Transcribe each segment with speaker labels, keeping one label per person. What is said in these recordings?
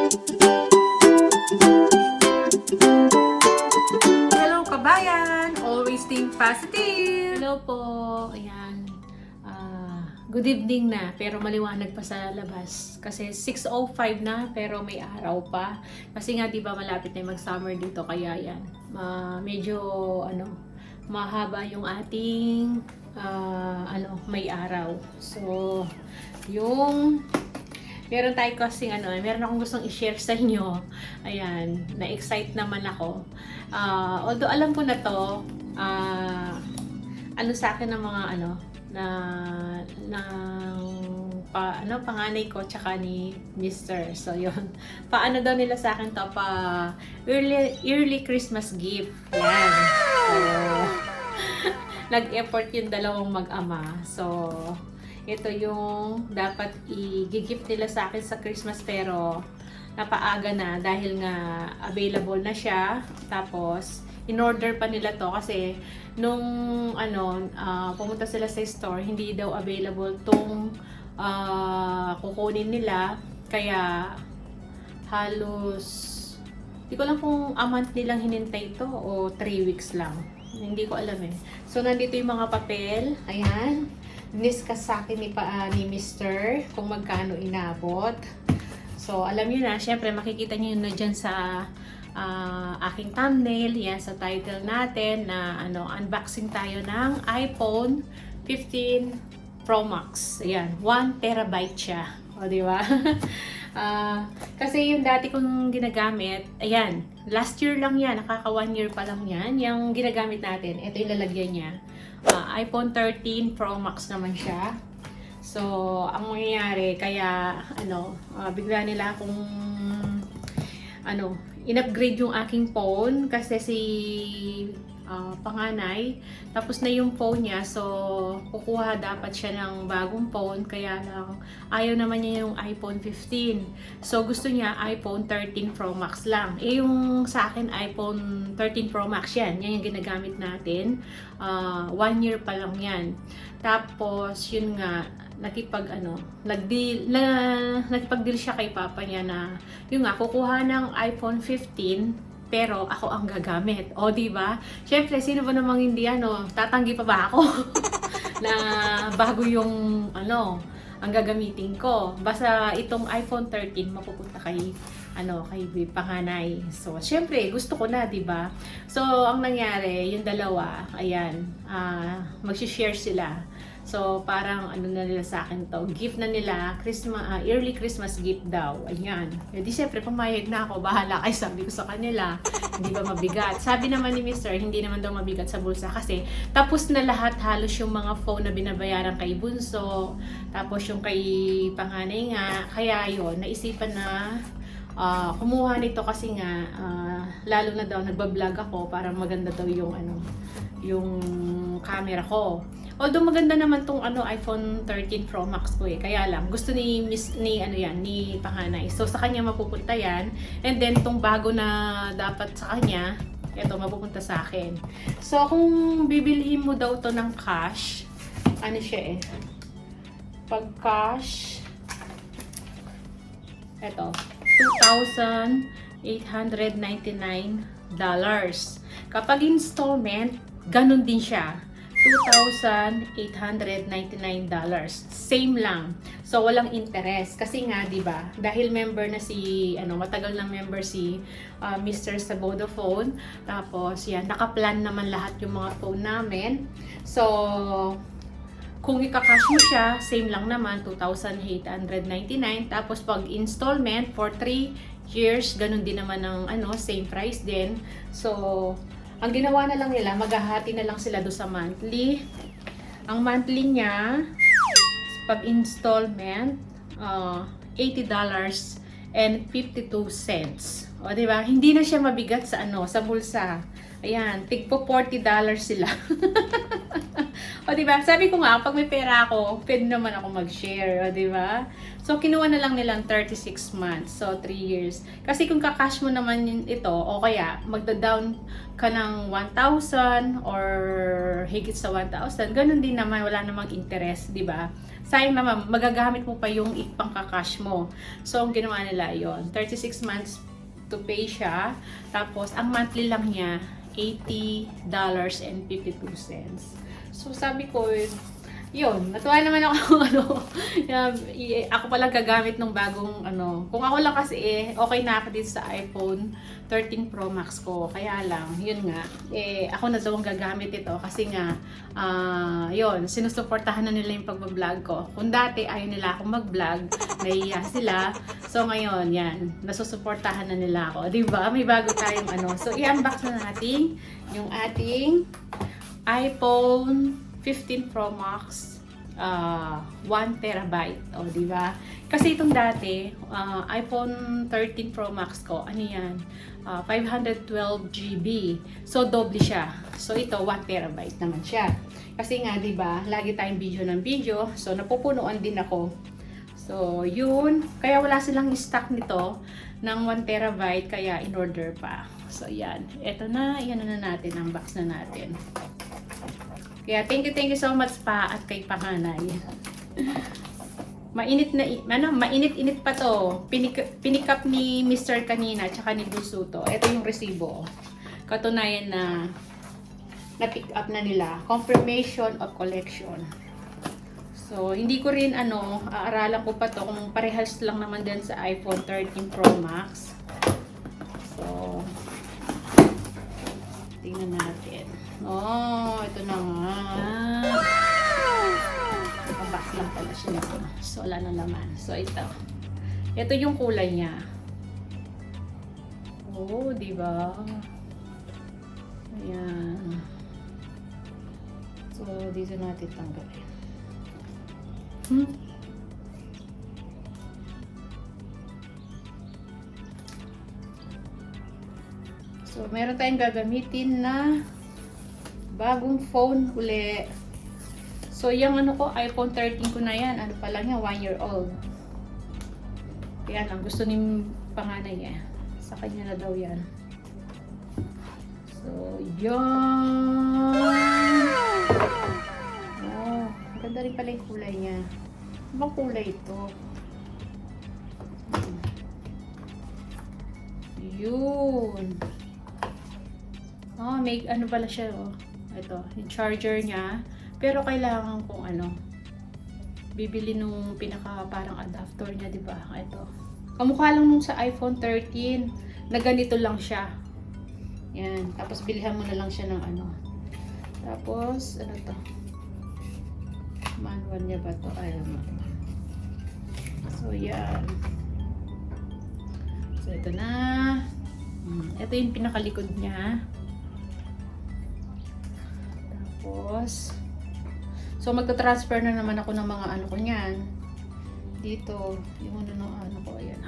Speaker 1: Hello kabayan! Always think positive!
Speaker 2: Hello po. Ayan. Good evening na, pero maliwanag pa sa labas. Kasi 6:05 na, pero may araw pa. Kasi nga, di ba, malapit na yung mag-summer dito, kaya yan. Medyo, mahaba yung ating, may araw. So, meron tayo kasing meron akong gustong i-share sa inyo. Ayan, na-excite naman ako. Although alam ko na to, sa akin ng mga panganay ko tsaka ni Mr. So yun, paano daw nila sa akin to, early Christmas gift. Yan. So, nag-effort yung dalawang mag-ama. So, ito yung dapat i-gift nila sa akin sa Christmas, pero napaaga na dahil nga available na siya. Tapos in-order pa nila to kasi nung pumunta sila sa store, hindi daw available tong kukunin nila, kaya halos hindi ko lang kung a month nilang hinintay ito o 3 weeks lang, hindi ko alam eh. So nandito yung mga papel, ayan, discuss sa akin ni Mr. kung magkano inabot. So alam niyo na, syempre makikita niyo na dyan sa aking thumbnail, yan sa title natin na unboxing tayo ng iPhone 15 Pro Max. Ayan, 1 terabyte siya. O, di ba? Kasi yung dati kong ginagamit, ayan, last year lang yan, nakaka 1 year pa lang yan, yung ginagamit natin. Ito yung lalagyan niya. iPhone 13 Pro Max naman siya. So, ang mangyayari, kaya, bigla nila akong, in-upgrade yung aking phone kasi si panganay, tapos na yung phone niya, so kukuha dapat siya ng bagong phone, kaya lang ayaw naman niya yung iPhone 15. So gusto niya iPhone 13 Pro Max lang. Yung sa akin iPhone 13 Pro Max yan yung ginagamit natin. 1 year pa lang yan. Tapos yun nga, nakipag-deal siya kay papa niya na yung nga, kukuha ng iPhone 15 pero ako ang gagamit. O, di ba? Syempre, sino ba namang hindi tatanggi pa ba ako na bago yung ang gagamitin ko. Basta itong iPhone 13 mapupunta kay panganay. So, syempre, gusto ko na, di ba? So, ang nangyari, yung dalawa, ayan, mag-share sila. So, parang na nila sa akin to, gift na nila, early Christmas gift daw. Ayan. E di syempre, pumayag na ako, bahala kayo, sabi ko sa kanila. Hindi ba mabigat? Sabi naman ni Mr., hindi naman daw mabigat sa bulsa kasi tapos na lahat halos yung mga phone na binabayaran kay Bunso, tapos yung kay panganay nga. Kaya yun, naisipan na kumuha nito kasi nga, lalo na daw nagbablog ako, parang maganda daw yung camera ko. Although maganda naman tong iPhone 13 Pro Max ko eh. Kaya lang gusto ni panganay. So sa kanya mapupunta yan. And then tong bago na dapat sa kanya, eto mapupunta sa akin. So kung bibilhin mo daw to ng cash, siya eh. Pag cash, eto, $2,899. Kapag installment, ganun din siya. $2,899. Same lang. So, walang interest. Kasi nga, di ba, dahil member na matagal na member si Mr. sa Vodafone. Tapos, yan, nakaplan naman lahat yung mga phone namin. So, kung ika-cash mo siya, same lang naman, $2,899. Tapos, pag installment for 3 years, ganun din naman ng same price din. So, ang ginawa na lang nila, maghahati na lang sila do sa monthly. Ang monthly niya, pag installment, $80.52. O, diba? Hindi na siya mabigat sa sa bulsa. Ayan, tigpo $40 sila. O, diba? Sabi ko nga, pag may pera ako, pwede naman ako mag-share. O, diba? So, kinuha na lang nilang 36 months. So, 3 years. Kasi kung kakash mo naman ito, o kaya magda-down ka ng 1,000 or higit sa 1,000, ganun din naman, wala namang interest, diba? Sayang naman, magagamit mo pa yung ipangkakash mo. So, ang ginawa nila yon 36 months to pay siya. Tapos, ang monthly lang niya, $80.52. So, sabi ko, yun, natuwa naman ako, ako palang gagamit ng bagong, kung ako lang kasi, okay na ako dito sa iPhone 13 Pro Max ko. Kaya lang, yun nga, ako na daw ang gagamit ito kasi nga, yun, sinusuportahan na nila yung pag-vlog ko. Kung dati, ayaw nila akong mag-vlog, nahiya sila. So, ngayon, yan, nasusuportahan na nila ako. Diba? May bago tayong So, i-unbox na natin yung ating iPhone 15 Pro Max 1 terabyte. O, diba? Kasi itong dati, iPhone 13 Pro Max ko, ano yan? 512 GB. So, doble siya. So, ito, 1 terabyte naman siya. Kasi nga, diba, lagi tayong video ng video. So, napupunuan din ako. So, yun. Kaya wala silang stock nito ng 1 terabyte, kaya in-order pa. So, yan. Ito na, yan na natin, ang box na natin. Kaya thank you so much pa at kay Panganay. Mainit-init pa to. Pinikap ni Mr. kanina tsaka ni Busuto. Ito yung resibo. Katunayan na na-pick up na nila. Confirmation of collection. So, hindi ko rin aaralan ko pa to kung parehas lang naman din sa iPhone 13 Pro Max. So, tingnan natin. Oh, ito na nga. Box lang pala siya. So, wala na laman. So, ito. Ito yung kulay niya. Oh, diba? Ayan. So, dito natin tanggalin. So, meron tayong gagamitin na bagong phone uli. So, yung iPhone 13 ko na yan. Ano pa lang yan? 1 year old. Kaya lang, gusto ni Panganay sa kanya na daw yan. So, yan. Oh, maganda rin pala yung kulay niya. Ano bang kulay ito? Yun. Oh, may pala siya, oh. Ito, yung charger niya. Pero kailangan kong bibili nung pinaka parang adapter niya, di ba? Ito. Kamukha lang nung sa iPhone 13 na ganito lang siya. Yan. Tapos bilhan mo na lang siya ng Tapos, ano to? Manual niya ba to? Ay, manual. So, yan. So, ito na. Ito yung pinakalikod niya. Tapos, so magta-transfer na naman ako ng mga ko niyan. Dito, yung ko, ayan.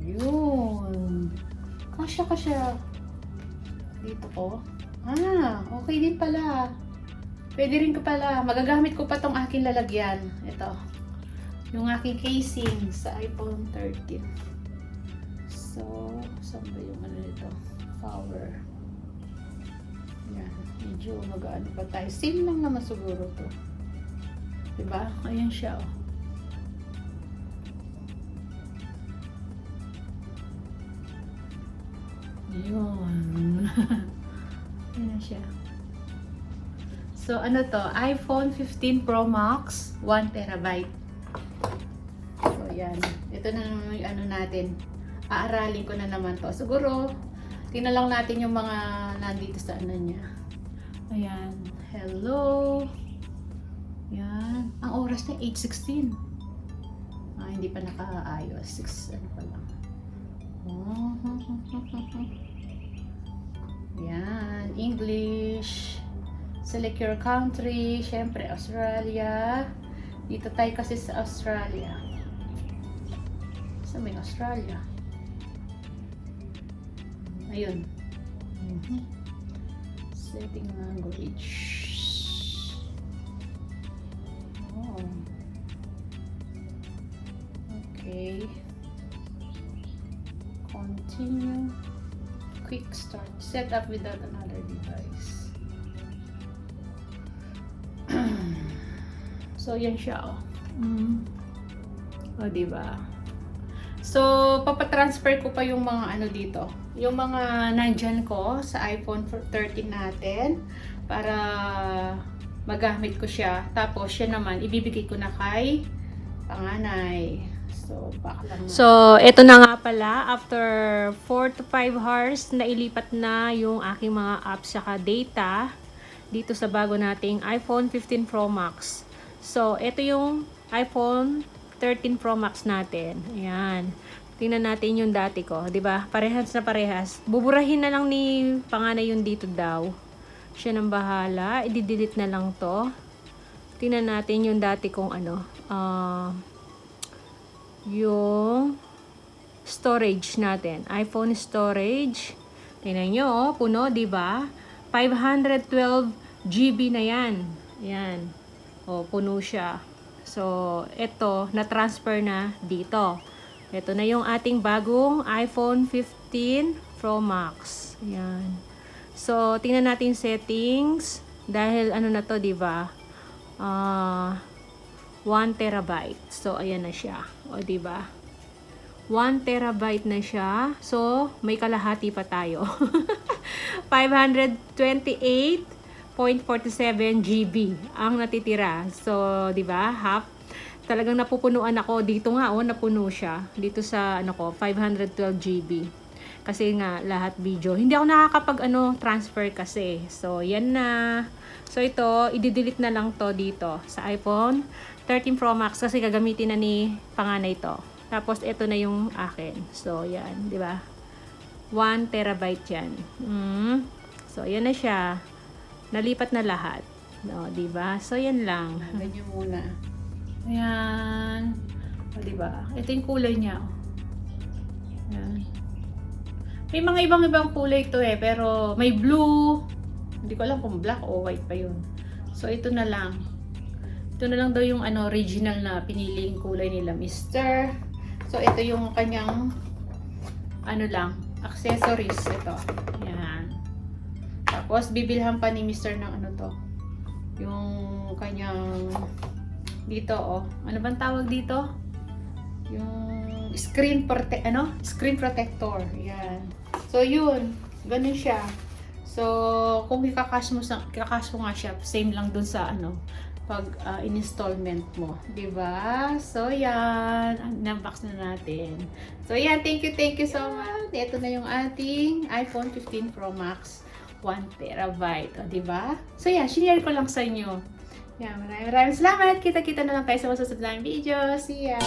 Speaker 2: Yun. Kasya. Dito ko. Okay din pala. Pwede rin ko pala. Magagamit ko pa tong aking lalagyan. Ito. Yung aking casing sa iPhone 13. So, saan ba yung nito? Power. Yan. Medyo mag-ano pa tayo. Same lang naman siguro to. Diba? Ayan siya, oh. Yun. Ayan siya. So, ano to? iPhone 15 Pro Max, 1 terabyte. So, yan. Ito na naman yung natin. Aaralin ko na naman to. Siguro, tingnan lang natin yung mga nandito sa niya. Ayan. Hello. Yan. Ang oras niya, 8:16. Hindi pa nakaayos. 6, pa lang. Yan. English. Select your country. Siyempre, Australia. Dito tayo kasi sa Australia. Saan may Australia? Ayun. Setting language. Oh. Okay. Continue. Quick start. Set up without another device. So, yan siya, oh. O, diba? So, papatransfer ko pa yung mga ano dito. Yung mga nandyan ko sa iPhone 13 natin para magamit ko siya. Tapos, siya naman, ibibigay ko na kay panganay. So, back lang na. So, eto na nga pala. After 4 to 5 hours, nailipat na yung aking mga apps saka data dito sa bago nating iPhone 15 Pro Max. So, eto yung iPhone 13 Pro Max natin. Ayan. Tingnan natin yung dati ko. 'Di ba? Parehas na parehas. Buburahin na lang ni panganay yung dito daw. Siya nang bahala. I-delete na lang to. Tingnan natin yung dati kong ano. Yung storage natin. iPhone storage. Tingnan nyo, oh, puno, 'di ba? 512 GB na yan. Ayan. O, puno siya. So, ito, na-transfer na dito. Ito na yung ating bagong iPhone 15 Pro Max. Ayan. So, tingnan natin settings. Dahil, ano na to, diba? 1 terabyte. So, ayan na siya. O, diba? 1 terabyte na siya. So, may kalahati pa tayo. 528.47 GB ang natitira. So, 'di ba? Half. Talagang napupunuan ako dito nga, oh, napuno siya dito sa ano ko, 512 GB. Kasi nga lahat video. Hindi ako nakakapag transfer kasi. So, yan na. So, ito, i-delete na lang to dito sa iPhone 13 Pro Max kasi gagamitin na ni panganay to. Tapos, ito na yung akin. So, yan, 'di ba? 1 terabyte yan. So, ayan na siya. Nalipat na lahat. No, diba? So, yan lang.
Speaker 1: Ganyan muna.
Speaker 2: Ayan. O, diba? Ito yung kulay niya. Ayan. May mga ibang kulay ito eh. Pero, may blue. Hindi ko alam kung black o white pa yun. So, ito na lang. Ito na lang daw yung original na piniling kulay nila, Mr. So, ito yung kanyang accessories. Ito. Ayan. Tapos, bibilhan pa ni Mr. ng to. Yung kanyang dito, oh. Ano bang tawag dito? Yung screen protector. Ayan. So, yun. Ganun siya. So, kung ikakas mo nga siya, same lang dun sa pag in-installment mo, 'di ba? So yan, unbox na natin. So yan, thank you so much. Ito na yung ating iPhone 15 Pro Max 1 terabyte, 'di ba? So yan, share ko lang sa inyo. Yan, maraming salamat. Kita-kita na lang tayo sa susunod na video. See ya.